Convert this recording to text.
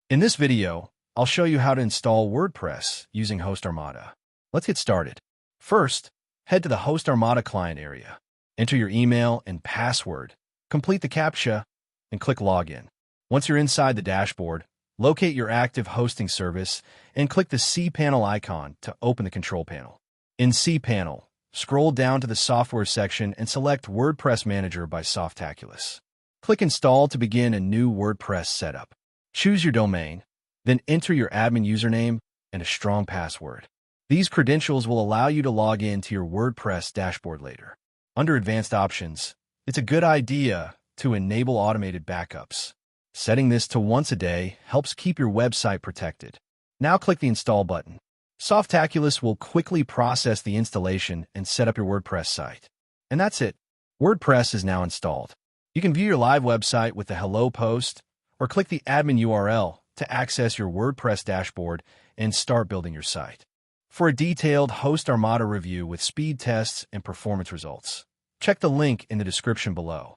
In this video, I'll show you how to install WordPress using HostArmada. Let's get started. First, head to the HostArmada client area. Enter your email and password, complete the CAPTCHA, and click Login. Once you're inside the dashboard, locate your active hosting service and click the cPanel icon to open the control panel. In cPanel, scroll down to the Software section and select WordPress Manager by Softaculous. Click Install to begin a new WordPress setup. Choose your domain, then enter your admin username and a strong password. These credentials will allow you to log in to your WordPress dashboard later. Under Advanced Options, it's a good idea to enable automated backups. Setting this to once a day helps keep your website protected. Now click the Install button. Softaculous will quickly process the installation and set up your WordPress site. And that's it. WordPress is now installed. You can view your live website with the Hello post, or click the admin URL to access your WordPress dashboard and start building your site. For a detailed HostArmada review with speed tests and performance results, check the link in the description below.